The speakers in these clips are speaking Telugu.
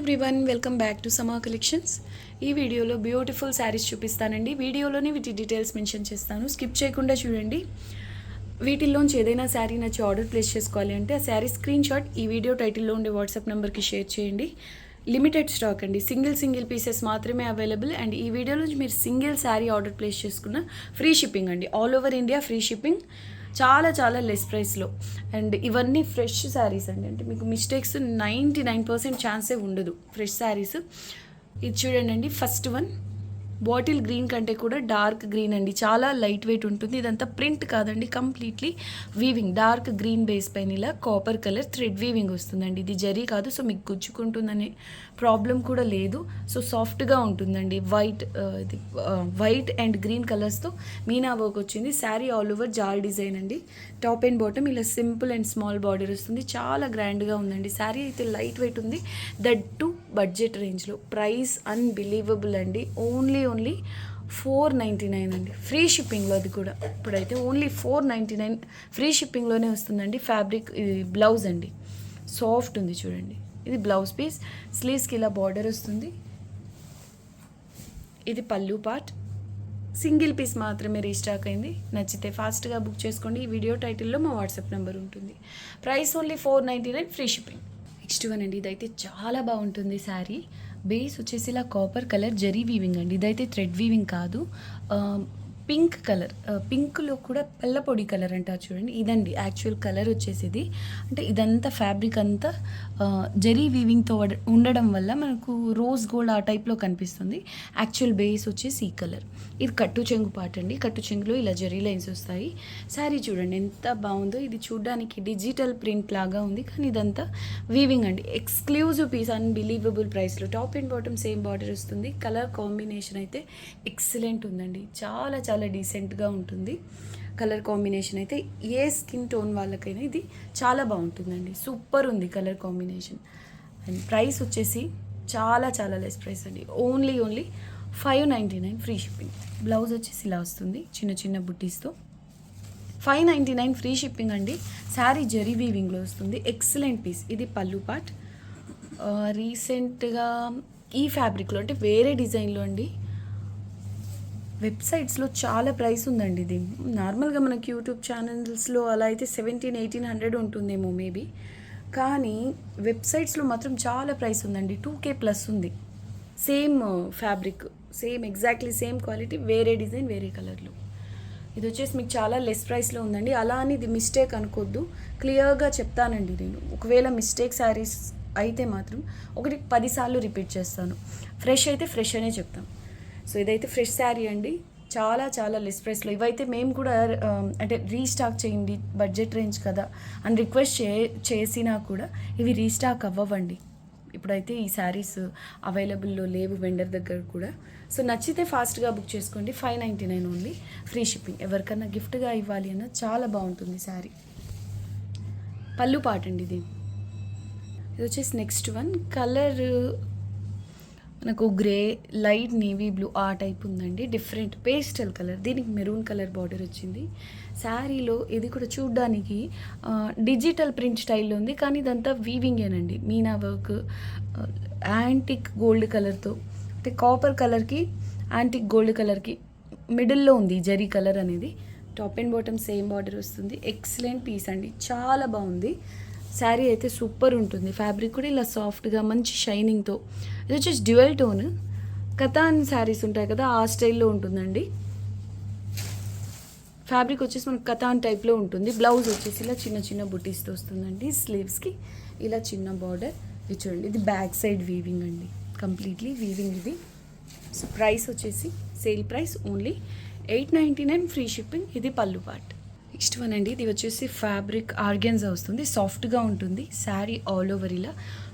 ఎవ్రీవన్, వెల్కమ్ బ్యాక్ టు సమా కలెక్షన్స్. ఈ వీడియోలో బ్యూటిఫుల్ శారీస్ చూపిస్తానండి. వీడియోలోనే వీటి డీటెయిల్స్ మెన్షన్ చేస్తాను, స్కిప్ చేయకుండా చూడండి. వీటిల్లోంచి ఏదైనా శారీ నచ్చి ఆర్డర్ ప్లేస్ చేసుకోవాలి అంటే ఆ శారీ స్క్రీన్ షాట్ ఈ వీడియో టైటిల్లో ఉండే వాట్సాప్ నెంబర్కి షేర్ చేయండి. లిమిటెడ్ స్టాక్ అండి, సింగిల్ పీసెస్ మాత్రమే అవైలబుల్. అండ్ ఈ వీడియోలోంచి మీరు సింగిల్ శారీ ఆర్డర్ ప్లేస్ చేసుకున్న ఫ్రీ షిప్పింగ్ అండి, all over India free shipping, చాలా లెస్ ప్రైస్లో. అండ్ ఇవన్నీ ఫ్రెష్ శారీస్ అండి, అంటే మీకు మిస్టేక్స్ 99% ఛాన్సే ఉండదు. ఫ్రెష్ శారీస్. ఇది చూడండి, ఫస్ట్ వన్ బాటిల్ గ్రీన్ కంటే కూడా డార్క్ గ్రీన్ అండి, చాలా లైట్ వెయిట్ ఉంటుంది. ఇదంతా ప్రింట్ కాదండి, completely weaving. Dark green base పైన ఇలా కాపర్ కలర్ థ్రెడ్ వీవింగ్ వస్తుందండి. ఇది జరీ కాదు, సో మీకు గుచ్చుకుంటుందనే ప్రాబ్లం కూడా లేదు. సో సాఫ్ట్గా ఉంటుందండి. వైట్ అండ్ గ్రీన్ కలర్స్తో మీనా వర్క్ వచ్చింది. శారీ ఆల్ ఓవర్ జాల్ డిజైన్ అండి. టాప్ అండ్ బాటమ్ ఇలా సింపుల్ అండ్ స్మాల్ బార్డర్ వస్తుంది. చాలా గ్రాండ్గా ఉందండి. శారీ అయితే లైట్ వెయిట్ ఉంది, దట్ టు బడ్జెట్ రేంజ్లో. ప్రైస్ అన్బిలీవబుల్ అండి. ఓన్లీ 499 అండి, ఫ్రీ షిప్పింగ్లో. అది కూడా ఇప్పుడైతే ఓన్లీ 499 ఫ్రీ షిప్పింగ్లోనే వస్తుందండి. ఫ్యాబ్రిక్ ఇది బ్లౌజ్ అండి, సాఫ్ట్ ఉంది చూడండి. ఇది బ్లౌజ్ పీస్, స్లీవ్స్కి ఇలా బార్డర్ వస్తుంది. ఇది పళ్ళు పార్ట్. సింగిల్ పీస్ మాత్రమే రీస్టాక్ అయింది. నచ్చితే ఫాస్ట్గా బుక్ చేసుకోండి. ఈ వీడియో టైటిల్లో మా వాట్సాప్ నెంబర్ ఉంటుంది. Price only 499, free shipping. Next one అండి, ఇదైతే చాలా బాగుంటుంది శారీ. బేస్ వచ్చేసి ఇలా కాపర్ కలర్ జరీ వీవింగ్ అండి. ఇదైతే థ్రెడ్ వీవింగ్ కాదు, పింక్ కలర్. పింక్లో కూడా పళ్ళ పొడి కలర్ అంటారు చూడండి, ఇదండి యాక్చువల్ కలర్ వచ్చేసి. ఇది అంటే ఇదంతా ఫ్యాబ్రిక్ అంతా జరీ వీవింగ్తో ఉండడం వల్ల మనకు రోజ్ గోల్డ్ ఆ టైప్లో కనిపిస్తుంది. యాక్చువల్ బేస్ వచ్చేసి ఈ కలర్. ఇది కట్టు చెంగు పార్ట్ అండి. కట్టు చెంగులో ఇలా జరీ లైన్స్ వస్తాయి. శారీ చూడండి ఎంత బాగుందో. ఇది చూడడానికి డిజిటల్ ప్రింట్ లాగా ఉంది, కానీ ఇదంతా వీవింగ్ అండి. ఎక్స్క్లూజివ్ పీస్, అన్బిలీవబుల్ ప్రైస్లో. Top and bottom same border వస్తుంది. కలర్ కాంబినేషన్ అయితే ఎక్సలెంట్ ఉందండి. చాలా డీసెంట్గా ఉంటుంది. కలర్ కాంబినేషన్ అయితే ఏ స్కిన్ టోన్ వాళ్ళకైనా ఇది చాలా బాగుంటుందండి. సూపర్ ఉంది కలర్ కాంబినేషన్. అండ్ ప్రైస్ వచ్చేసి చాలా లెస్ ప్రైస్ అండి. Only 599 free shipping. బ్లౌజ్ వచ్చేసి ఇలా వస్తుంది చిన్న బుట్టీస్తో. 599 ఫ్రీ షిప్పింగ్ అండి. శారీ జరీ వీవింగ్లో వస్తుంది. Excellent piece. ఇది పళ్ళు పార్ట్. రీసెంట్గా ఈ ఫ్యాబ్రిక్లో అంటే వేరే డిజైన్లో అండి, వెబ్సైట్స్లో చాలా ప్రైస్ ఉందండి. ఇది నార్మల్గా మనకి యూట్యూబ్ ఛానల్స్లో అలా అయితే 1700-1800 ఉంటుందేమో మేబీ, కానీ వెబ్సైట్స్లో మాత్రం చాలా ప్రైస్ ఉందండి. 2K ప్లస్ ఉంది. Same fabric, exactly same quality, వేరే డిజైన్ వేరే కలర్లో. ఇది వచ్చేసి మీకు చాలా లెస్ ప్రైస్లో ఉందండి. అలా అని ఇది మిస్టేక్ అనుకోద్దు, క్లియర్గా చెప్తానండి నేను. ఒకవేళ మిస్టేక్ శారీస్ అయితే మాత్రం 10 సార్లు రిపీట్ చేస్తాను. ఫ్రెష్ అయితే ఫ్రెష్ అనే చెప్తాను. సో ఇదైతే ఫ్రెష్ శారీ అండి, చాలా లెస్ ప్రైస్లో. ఇవైతే మేము కూడా అంటే రీస్టాక్ చేయండి, బడ్జెట్ రేంజ్ కదా అని రిక్వెస్ట్ చేసినా కూడా ఇవి రీస్టాక్ అవ్వవండి. ఇప్పుడైతే ఈ శారీస్ అవైలబుల్లో లేవు వెండర్ దగ్గర కూడా. సో నచ్చితే ఫాస్ట్గా బుక్ చేసుకోండి. 599 ఓన్లీ, ఫ్రీ షిప్పింగ్. ఎవరికన్నా గిఫ్ట్గా ఇవ్వాలి అన్న చాలా బాగుంటుంది శారీ. పళ్ళు పాట అండి ఇది. ఇది వచ్చేసి నెక్స్ట్ వన్. కలర్ మనకు గ్రే, లైట్ నేవీ బ్లూ ఆ టైప్ ఉందండి. డిఫరెంట్ పేస్టల్ కలర్, దీనికి మెరూన్ కలర్ బార్డర్ వచ్చింది. శారీలో ఇది కూడా చూడ్డానికి డిజిటల్ ప్రింట్ స్టైల్లో ఉంది, కానీ ఇదంతా వీవింగేనండి. మీనా వర్క్, యాంటిక్ గోల్డ్ కలర్తో, అంటే కాపర్ కలర్కి యాంటిక్ గోల్డ్ కలర్కి మిడిల్లో ఉంది జరీ కలర్ అనేది. Top and bottom same border వస్తుంది. ఎక్సలెంట్ పీస్ అండి, చాలా బాగుంది. శారీ అయితే సూపర్ ఉంటుంది. ఫ్యాబ్రిక్ కూడా ఇలా సాఫ్ట్గా మంచి షైనింగ్తో. ఇది వచ్చేసి డ్యూయల్ టోన్ కతాన్ శారీస్ ఉంటాయి కదా, ఆ స్టైల్లో ఉంటుందండి. ఫ్యాబ్రిక్ వచ్చేసి మనకు కతాన్ టైప్లో ఉంటుంది. బ్లౌజ్ వచ్చేసి ఇలా చిన్న బుటీస్తో వస్తుందండి. స్లీవ్స్కి ఇలా చిన్న బార్డర్. ఇది చూడండి, ఇది బ్యాక్ సైడ్ వీవింగ్ అండి, కంప్లీట్లీ వీవింగ్ ఇది. సో ప్రైస్ వచ్చేసి sale price only 899 free shipping. ఇది పళ్ళు పార్ట్. నెక్స్ట్ వన్ అండి, ఇది వచ్చేసి ఫ్యాబ్రిక్ ఆర్గాన్జా వస్తుంది. సాఫ్ట్గా ఉంటుంది. శారీ ఆల్ ఓవర్ ఇలా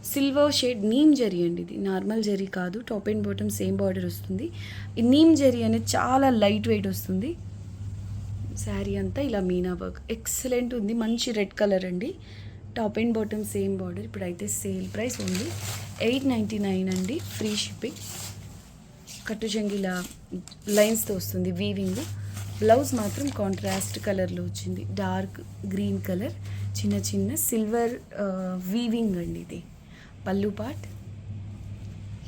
సిల్వర్ షేడ్ నీమ్ జరీ అండి. ఇది నార్మల్ జరీ కాదు. Top and bottom same border వస్తుంది. ఈ నీమ్ జరీ అనేది చాలా లైట్ వెయిట్ వస్తుంది. శారీ అంతా ఇలా మీనా వర్క్ ఎక్సలెంట్ ఉంది. మంచి రెడ్ కలర్ అండి. Top and bottom same border. ఇప్పుడైతే సేల్ ప్రైస్ ఓన్లీ 899 అండి, ఫ్రీ షిప్పింగ్. కట్టు జంగిలా లైన్స్తో వస్తుంది వీవింగ్. బ్లౌజ్ మాత్రం కాంట్రాస్ట్ కలర్లో వచ్చింది, డార్క్ గ్రీన్ కలర్. చిన్న సిల్వర్ వీవింగ్ అండి ఇది. పళ్ళు పార్ట్.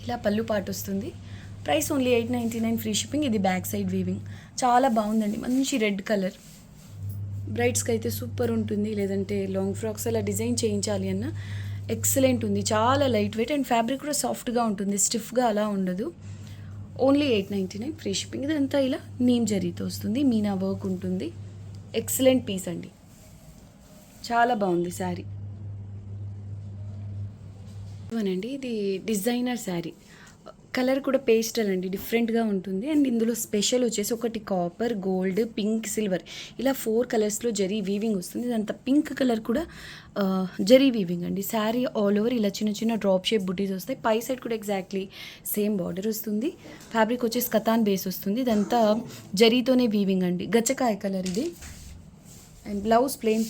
ఇలా పళ్ళు పాటు వస్తుంది. Price only 899 free shipping. ఇది బ్యాక్ సైడ్ వీవింగ్ చాలా బాగుందండి. మంచి రెడ్ కలర్, బ్రైడ్స్కి అయితే సూపర్ ఉంటుంది. లేదంటే లాంగ్ ఫ్రాక్స్ అలా డిజైన్ చేయించాలి అన్న ఎక్సలెంట్ ఉంది. చాలా లైట్ వెయిట్ అండ్ ఫ్యాబ్రిక్ కూడా సాఫ్ట్గా ఉంటుంది, స్టిఫ్గా అలా ఉండదు. Only 899 free shipping. ఇదంతా ఇలా నీమ్ జరీతో వస్తుంది, మీనా వర్క్ ఉంటుంది. ఎక్సలెంట్ పీస్ అండి, చాలా బాగుంది శారీ. ఇవనండి, ఇది డిజైనర్ శారీ. కలర్ కూడా పేస్టల్ అండి, డిఫరెంట్గా ఉంటుంది. అండ్ ఇందులో స్పెషల్ వచ్చేసి ఒకటి కాపర్, గోల్డ్, పింక్, సిల్వర్ ఇలా 4 కలర్స్లో జరీ వీవింగ్ వస్తుంది. ఇదంతా పింక్ కలర్ కూడా జరీ వీవింగ్ అండి. శారీ ఆల్ ఓవర్ ఇలా చిన్న చిన్న డ్రాప్ షేప్ బుటీస్ వస్తాయి. పై సైడ్ కూడా ఎగ్జాక్ట్లీ సేమ్ బార్డర్ వస్తుంది. ఫ్యాబ్రిక్ వచ్చేసి కతాన్ బేస్ వస్తుంది. ఇదంతా జరీతోనే వీవింగ్ అండి. గచ్చకాయ కలర్ ఇది. And blouse plain,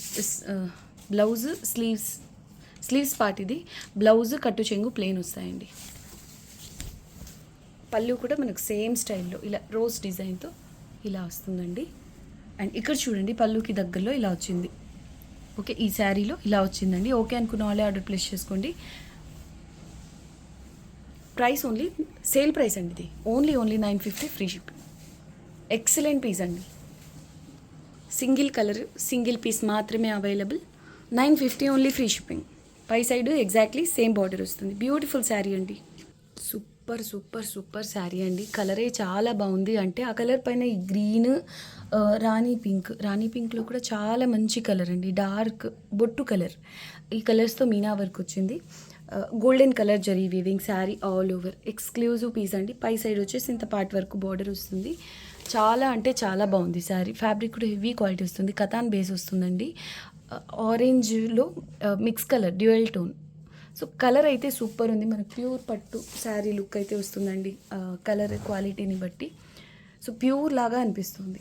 blouse sleeves part ఇది. బ్లౌజ్ కట్టు చెంగు ప్లెయిన్ వస్తాయండి. పళ్ళు కూడా మనకు సేమ్ స్టైల్లో ఇలా రోజ్ డిజైన్తో ఇలా వస్తుందండి. అండ్ ఇక్కడ చూడండి, పళ్ళుకి దగ్గరలో ఇలా వచ్చింది. ఓకే, ఈ శారీలో ఇలా వచ్చిందండి. ఓకే అనుకున్న వాళ్ళే ఆర్డర్ ప్లేస్ చేసుకోండి. ప్రైస్ ఓన్లీ సేల్ ప్రైస్ అండి ఇది. Only 950 free shipping. Excellent piece అండి. సింగిల్ కలర్, సింగిల్ పీస్ మాత్రమే అవైలబుల్. 950 only free shipping. పై సైడ్ ఎగ్జాక్ట్లీ సేమ్ బార్డర్ వస్తుంది. బ్యూటిఫుల్ శారీ అండి. సూపర్ సూపర్ సూపర్ శారీ అండి. కలరే చాలా బాగుంది. అంటే ఆ కలర్ పైన ఈ గ్రీన్, రాణి పింక్లో కూడా చాలా మంచి కలర్ అండి. డార్క్ బొట్టు కలర్, ఈ కలర్స్తో మీనా వర్క్ వచ్చింది. Golden colour zari weaving, sari all over exclusive piece అండి. పై సైడ్ వచ్చేసి ఇంత పార్ట్ వరకు బార్డర్ వస్తుంది. చాలా అంటే చాలా బాగుంది శారీ. ఫ్యాబ్రిక్ కూడా హెవీ క్వాలిటీ వస్తుంది. కతాన్ బేస్ వస్తుందండి. ఆరెంజ్లో mix colour, dual tone. So colour అయితే సూపర్ ఉంది. మనకు ప్యూర్ పట్టు శారీ లుక్ అయితే వస్తుందండి కలర్ క్వాలిటీని బట్టి. సో ప్యూర్ లాగా అనిపిస్తుంది.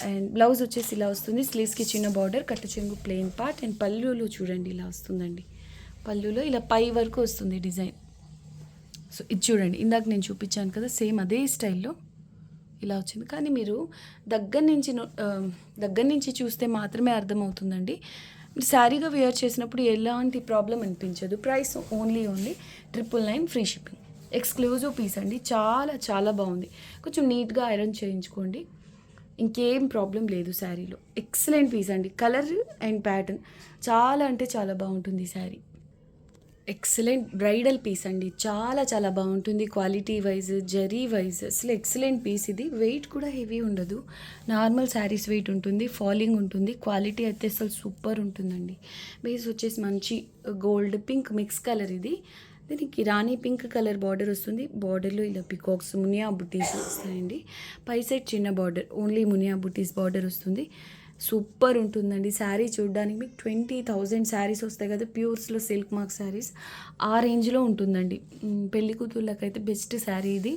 అండ్ బ్లౌజ్ వచ్చేసి ఇలా వస్తుంది. స్లీవ్స్కి చిన్న బార్డర్, కట్టు చెంగు ప్లెయిన్ పార్ట్. అండ్ పళ్ళులో చూడండి ఇలా వస్తుందండి. పళ్ళులో ఇలా పై వరకు వస్తుంది డిజైన్. సో ఇది చూడండి, ఇందాక నేను చూపించాను కదా, సేమ్ అదే స్టైల్లో ఇలా వచ్చింది. కానీ మీరు దగ్గర నుంచి చూస్తే మాత్రమే అర్థమవుతుందండి. శారీగా వేర్ చేసినప్పుడు ఎలాంటి ప్రాబ్లం అనిపించదు. Price only 999 free shipping. Exclusive piece అండి. చాలా చాలా బాగుంది. కొంచెం నీట్గా ఐరన్ చేయించుకోండి, ఇంకేం ప్రాబ్లం లేదు శారీలో. ఎక్సలెంట్ పీస్ అండి. కలర్ అండ్ ప్యాటర్న్ చాలా అంటే చాలా బాగుంటుంది శారీ. ఎక్సలెంట్ బ్రైడల్ పీస్ అండి. చాలా చాలా బాగుంటుంది. క్వాలిటీ వైజ్, జరీ వైజ్ అసలు ఎక్సలెంట్ పీస్ ఇది. వెయిట్ కూడా హెవీ ఉండదు, నార్మల్ శారీస్ వెయిట్ ఉంటుంది, ఫాలింగ్ ఉంటుంది. క్వాలిటీ అయితే అసలు సూపర్ ఉంటుందండి. బేస్ వచ్చేసి మంచి గోల్డ్ పింక్ మిక్స్ కలర్ ఇది. దీనికి రాణి పింక్ కలర్ బార్డర్ వస్తుంది. బార్డర్లో ఇలా పికాక్స్, మునియా బుటీస్ వస్తాయండి. పై సైడ్ చిన్న బార్డర్, ఓన్లీ మునియా బుటీస్ బార్డర్ వస్తుంది. సూపర్ ఉంటుందండి శారీ. చూడడానికి మీకు 20,000 శారీస్ వస్తాయి కదా ప్యూర్స్లో, సిల్క్ మార్క్ శారీస్, ఆ రేంజ్లో ఉంటుందండి. పెళ్లి కూతుర్లకైతే బెస్ట్ శారీ ఇది.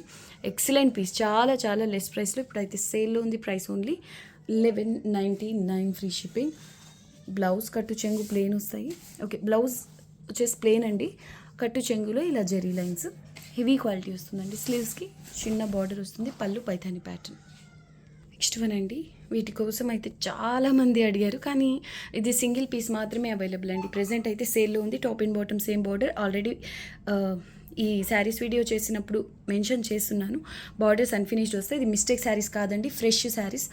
Excellent piece. చాలా చాలా లెస్ ప్రైస్లో ఇప్పుడైతే సేల్లో ఉంది. Price only 1199 free shipping. Blouse కట్టు చెంగు ప్లెయిన్ వస్తాయి. ఓకే, బ్లౌజ్ వచ్చేసి ప్లెయిన్ అండి. కట్టు చెంగులో ఇలా జరీ లైన్స్, హెవీ క్వాలిటీ వస్తుందండి. స్లీవ్స్కి చిన్న బార్డర్ వస్తుంది. పళ్ళు పైథాని ప్యాటర్న్. నెక్స్ట్ వన్ అండి. వీటి కోసం అయితే చాలామంది అడిగారు, కానీ ఇది సింగిల్ పీస్ మాత్రమే అవైలబుల్ అండి. ప్రెజెంట్ అయితే సేల్లో ఉంది. Top and bottom same border. Already ఈ శారీస్ వీడియో చేసినప్పుడు మెన్షన్ చేస్తున్నాను, బార్డర్స్ అన్ఫినిష్డ్ వస్తాయి. ఇది మిస్టేక్ శారీస్ కాదండి, ఫ్రెష్ శారీస్.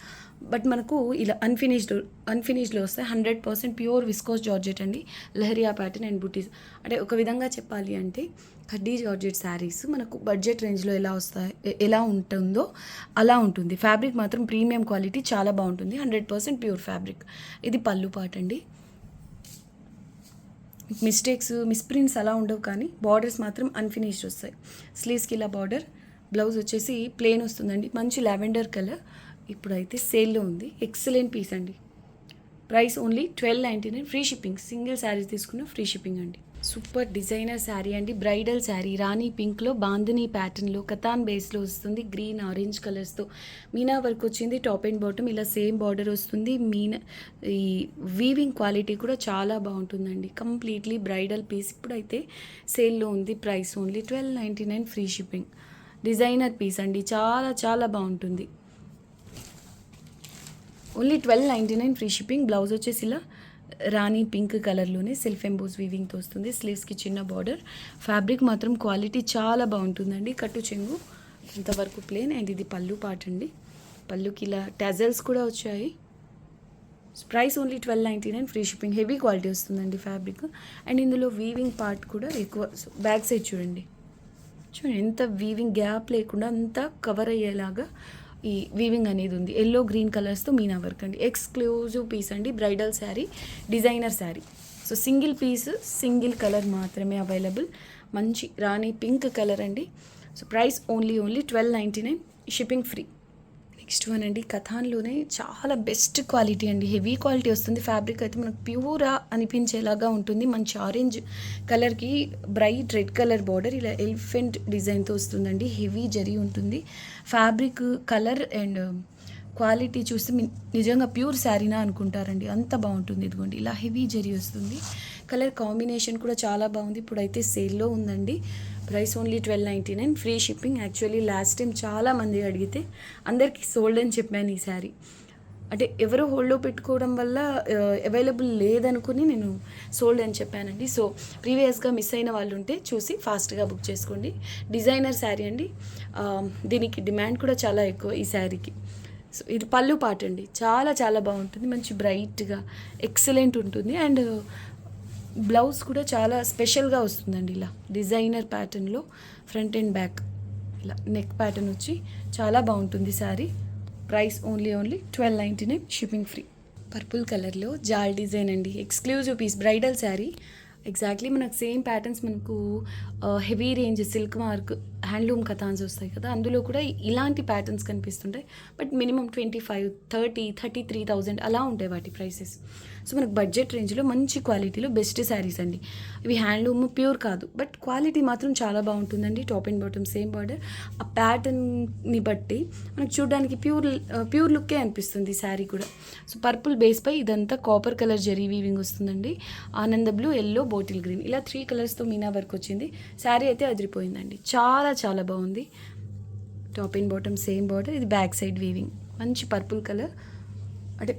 బట్ మనకు ఇలా అన్ఫినిష్డ్లో వస్తాయి. 100% ప్యూర్ విస్కోస్ జార్జెట్ అండి. లహరియా ప్యాటర్న్ అండ్ బుటీస్. అంటే ఒక విధంగా చెప్పాలి అంటే కడ్డీ జార్జెట్ శారీస్ మనకు బడ్జెట్ రేంజ్లో ఎలా ఉంటుందో అలా ఉంటుంది. ఫ్యాబ్రిక్ మాత్రం ప్రీమియం క్వాలిటీ, చాలా బాగుంటుంది. 100% ప్యూర్ ఫ్యాబ్రిక్. ఇది పళ్ళు పార్ట్ అండి. మిస్ప్రింట్స్ అలా ఉండవు, కానీ బార్డర్స్ మాత్రం అన్ఫినిష్డ్ వస్తాయి. స్లీవ్స్కి ఇలా బార్డర్, బ్లౌజ్ వచ్చేసి ప్లెయిన్ వస్తుందండి. మంచి లావెండర్ కలర్. ఇప్పుడైతే సేల్లో ఉంది. ఎక్సలెంట్ పీస్ అండి. Price only 1299 free shipping. Single sari తీసుకున్న ఫ్రీ షిప్పింగ్ అండి. సూపర్ డిజైనర్ శారీ అండి. బ్రైడల్ శారీ. రాణి పింక్లో బాందినీ ప్యాటర్న్లో కతాన్ బేస్లో వస్తుంది. గ్రీన్ ఆరెంజ్ కలర్స్తో మీనా వర్క్ వచ్చింది. టాప్ అండ్ బాటమ్ ఇలా సేమ్ బార్డర్ వస్తుంది. ఈ వీవింగ్ క్వాలిటీ కూడా చాలా బాగుంటుందండి. Completely bridal piece. ఇప్పుడైతే సేల్లో ఉంది. Price only 1299 free shipping. Designer piece అండి. చాలా చాలా బాగుంటుంది. Only 1299 free shipping. బ్లౌజ్ వచ్చేసి ఇలా రాణి పింక్ కలర్లోనే సెల్ఫ్ ఎంబోస్ వీవింగ్తో వస్తుంది. స్లీవ్స్కి చిన్న బార్డర్. ఫ్యాబ్రిక్ మాత్రం క్వాలిటీ చాలా బాగుంటుందండి. కట్టు చెంగు ఇంతవరకు ప్లేన్. అండ్ ఇది పళ్ళు పార్ట్ అండి. పళ్ళుకి ఇలా టజల్స్ కూడా వచ్చాయి. Price only 1299, free shipping. Heavy quality వస్తుందండి ఫ్యాబ్రిక్. అండ్ ఇందులో వీవింగ్ పార్ట్ కూడా ఎక్కువ. బ్యాక్ సైడ్ చూడండి ఎంత వీవింగ్ గ్యాప్ లేకుండా అంతా కవర్ అయ్యేలాగా ఈ వీవింగ్ అనేది ఉంది. ఎల్లో గ్రీన్ కలర్స్తో మీనా వర్క్ అండి. ఎక్స్క్లూజివ్ పీస్ అండి. Bridal sari, designer sari. So single piece, single colour మాత్రమే అవైలబుల్. మంచి రాణి పింక్ కలర్ అండి. So price only 1299, shipping free. Next one అండి, కథాన్లోనే చాలా బెస్ట్ క్వాలిటీ అండి. హెవీ క్వాలిటీ వస్తుంది. ఫ్యాబ్రిక్ అయితే మనకు ప్యూరా అనిపించేలాగా ఉంటుంది. మంచి ఆరెంజ్ కలర్కి బ్రైట్ రెడ్ కలర్ బార్డర్, ఇలా ఎలిఫెంట్ డిజైన్తో వస్తుందండి. హెవీ జరీ ఉంటుంది. ఫ్యాబ్రిక్ కలర్ అండ్ క్వాలిటీ చూస్తే నిజంగా ప్యూర్ శారీనా అనుకుంటారండి, అంత బాగుంటుంది. ఇదిగోండి ఇలా హెవీ జరీ వస్తుంది. కలర్ కాంబినేషన్ కూడా చాలా బాగుంది. ఇప్పుడైతే సేల్లో ఉందండి. Price only 1299, free shipping. Actually last time చాలామంది అడిగితే అందరికీ సోల్డ్ అని చెప్పాను ఈ శారీ. అంటే ఎవరో హోల్డ్లో పెట్టుకోవడం వల్ల అవైలబుల్ లేదనుకుని నేను సోల్డ్ అని చెప్పానండి. సో ప్రీవియస్గా మిస్ అయిన వాళ్ళు ఉంటే చూసి ఫాస్ట్గా బుక్ చేసుకోండి. డిజైనర్ శారీ అండి. దీనికి డిమాండ్ కూడా చాలా ఎక్కువ ఈ శారీకి. సో ఇది పళ్ళు పాట అండి. చాలా చాలా బాగుంటుంది. మంచి బ్రైట్గా ఎక్సలెంట్ ఉంటుంది. అండ్ బ్లౌజ్ కూడా చాలా స్పెషల్గా వస్తుందండి. ఇలా డిజైనర్ ప్యాటర్న్లో ఫ్రంట్ అండ్ బ్యాక్ ఇలా నెక్ ప్యాటర్న్ వచ్చి చాలా బాగుంటుంది sari. Price only 1299, shipping free. Purple కలర్లో జాల్ డిజైన్ అండి. Exclusive piece, bridal sari. Exactly మనకు సేమ్ ప్యాటర్న్స్ మనకు heavy range silk mark handloom కథాన్స్ వస్తాయి కదా, అందులో కూడా ఇలాంటి ప్యాటర్న్స్ కనిపిస్తుంటాయి. బట్ మినిమం 25, 30, 33,000 అలా ఉంటాయి వాటి ప్రైసెస్. సో మనకు బడ్జెట్ రేంజ్లో మంచి క్వాలిటీలో బెస్ట్ శారీస్ అండి. ఇవి హ్యాండ్లూమ్ ప్యూర్ కాదు, బట్ క్వాలిటీ మాత్రం చాలా బాగుంటుందండి. Top and bottom same border. ఆ ప్యాటర్న్ని బట్టి మనకు చూడడానికి ప్యూర్ లుక్కే అనిపిస్తుంది శారీ కూడా. సో పర్పుల్ బేస్పై ఇదంతా కాపర్ కలర్ జరీ వీవింగ్ వస్తుందండి. ఆనంద బ్లూ, ఎల్లో, బాటిల్ గ్రీన్ ఇలా 3 కలర్స్తో మీనా వర్క్ వచ్చింది. శారీ అయితే అదిరిపోయిందండి. చాలా చాలా బాగుంది. Top and bottom same border. ఇది బ్యాక్ సైడ్ వీవింగ్. మంచి పర్పుల్ కలర్, అంటే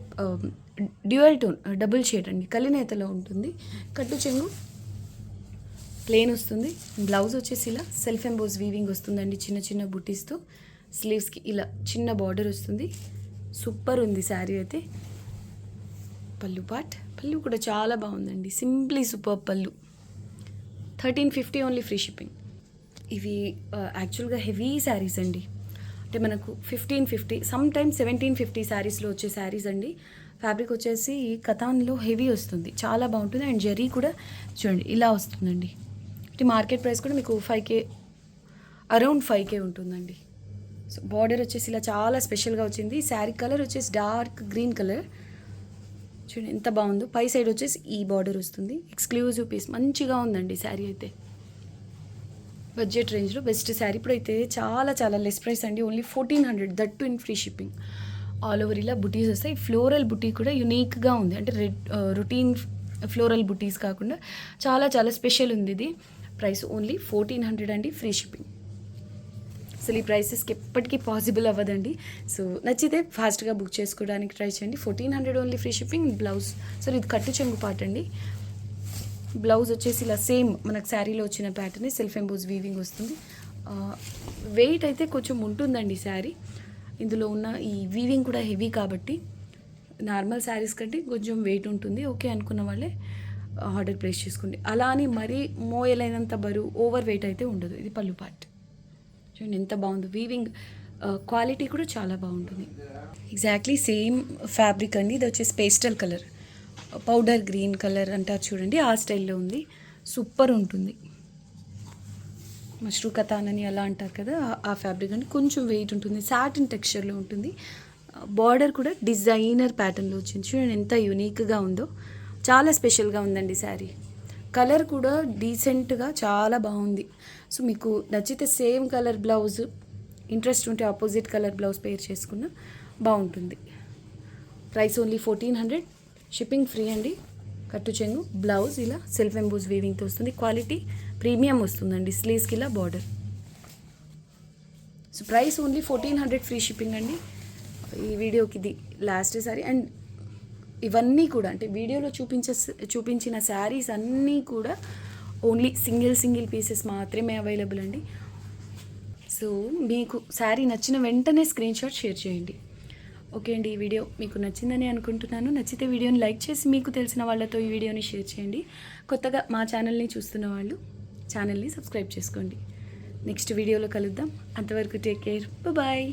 డ్యూయల్ టోన్, డబుల్ షేడ్ అండి. కలినేతలో ఉంటుంది. కట్టు చెంగు ప్లేన్ వస్తుంది. బ్లౌజ్ వచ్చేసి ఇలా సెల్ఫ్ ఎంబోస్ వీవింగ్ వస్తుందండి, చిన్న చిన్న బుటీస్తో. స్లీవ్స్కి ఇలా చిన్న బార్డర్ వస్తుంది. సూపర్ ఉంది శారీ అయితే. పళ్ళు పార్ట్, పళ్ళు కూడా చాలా బాగుందండి. సింప్లీ సూపర్ పళ్ళు. 1350 ఓన్లీ, ఫ్రీ షిప్పింగ్. ఇవి యాక్చువల్గా హెవీ శారీస్ అండి. అంటే మనకు 1550, సమ్ టైమ్స్ 1750 శారీస్లో వచ్చే శారీస్ అండి. ఫ్యాబ్రిక్ వచ్చేసి కథాన్లో హెవీ వస్తుంది, చాలా బాగుంటుంది. అండ్ జరీ కూడా చూడండి ఇలా వస్తుందండి. అంటే మార్కెట్ ప్రైస్ కూడా మీకు 5K, అరౌండ్ 5K ఉంటుందండి. సో బార్డర్ వచ్చేసి ఇలా చాలా స్పెషల్గా వచ్చింది. శారీ కలర్ వచ్చేసి డార్క్ గ్రీన్ కలర్. చూడండి ఎంత బాగుందో. పై సైడ్ వచ్చేసి ఈ బార్డర్ వస్తుంది. ఎక్స్క్లూజివ్ పీస్, మంచిగా ఉందండి శారీ అయితే. బడ్జెట్ రేంజ్లో బెస్ట్ శారీ. ఇప్పుడైతే చాలా చాలా లెస్ ప్రైస్ అండి. Only 1400, that to in free shipping. All over ఇలా బుటీస్ వస్తాయి. ఫ్లోరల్ బుటీ కూడా యునీక్గా ఉంది. అంటే రొటీన్ ఫ్లోరల్ బుటీస్ కాకుండా చాలా చాలా స్పెషల్ ఉంది ఇది. ప్రైస్ ఓన్లీ 1400 అండి, ఫ్రీ షిప్పింగ్. అసలు ఈ ప్రైసెస్కి ఎప్పటికీ పాసిబుల్ అవ్వదండి. సో నచ్చితే ఫాస్ట్గా బుక్ చేసుకోవడానికి ట్రై చేయండి. 1400 only, free shipping. Blouse, so ఇది కట్టు చెంగు పార్ట్ అండి. బ్లౌజ్ వచ్చేసి ఇలా సేమ్ మనకు శారీలో వచ్చిన ప్యాటర్న్, సెల్ఫ్ ఎంబోస్ వీవింగ్ వస్తుంది. వెయిట్ అయితే కొంచెం ఉంటుందండి శారీ. ఇందులో ఉన్న ఈ వీవింగ్ కూడా హెవీ కాబట్టి నార్మల్ శారీస్ కంటే కొంచెం వెయిట్ ఉంటుంది. ఓకే అనుకున్న వాళ్ళే ఆర్డర్ ప్లేస్ చేసుకోండి. అలా అని మరీ మోయలేనంత బరువు, ఓవర్ వెయిట్ అయితే ఉండదు. ఇది పళ్ళు పార్ట్. చూడండి ఎంత బాగుంది. వీవింగ్ క్వాలిటీ కూడా చాలా బాగుంటుంది. ఎగ్జాక్ట్లీ సేమ్ ఫ్యాబ్రిక్ అండి. ఇది వచ్చేసి pastel colour, powder green colour అంటారు చూడండి, ఆ స్టైల్లో ఉంది. సూపర్ ఉంటుంది. మష్రూ కథాన్ అని అలా అంటారు కదా, ఆ ఫ్యాబ్రిక్ అండి. కొంచెం వెయిట్ ఉంటుంది, సాటిన్ టెక్స్చర్లో ఉంటుంది. బార్డర్ కూడా డిజైనర్ ప్యాటర్న్లో వచ్చింది. చూడండి ఎంత యూనిక్గా ఉందో. చాలా స్పెషల్గా ఉందండి శారీ. కలర్ కూడా డీసెంట్గా చాలా బాగుంది. సో మీకు నచ్చితే సేమ్ కలర్ బ్లౌజ్, ఇంట్రెస్ట్ ఉంటే ఆపోజిట్ కలర్ బ్లౌజ్ పేర్ చేసుకున్న బాగుంటుంది. ప్రైస్ ఓన్లీ 1400, షిప్పింగ్ ఫ్రీ అండి. కట్టు చెంగు, బ్లౌజ్ ఇలా సెల్ఫ్ ఎంబోస్ వీవింగ్తో వస్తుంది. క్వాలిటీ ప్రీమియం వస్తుందండి. స్లీవ్స్కి ఇలా border. So price only 1400, free shipping అండి. ఈ వీడియోకి ఇది లాస్ట్ సారీ. అండ్ ఇవన్నీ కూడా అంటే వీడియోలో చూపించిన శారీస్ అన్నీ కూడా ఓన్లీ సింగిల్ పీసెస్ మాత్రమే అవైలబుల్ అండి. సో మీకు శారీ నచ్చిన వెంటనే స్క్రీన్ షాట్ షేర్ చేయండి. ఓకే అండి, ఈ వీడియో మీకు నచ్చిందని అనుకుంటున్నాను. నచ్చితే వీడియోని లైక్ చేసి మీకు తెలిసిన వాళ్ళతో ఈ వీడియోని షేర్ చేయండి. కొత్తగా మా ఛానల్ని చూస్తున్న వాళ్ళు ఛానల్ని సబ్స్క్రైబ్ చేసుకోండి. నెక్స్ట్ వీడియోలో కలుద్దాం. అంతవరకు టేక్ కేర్, బాయ్.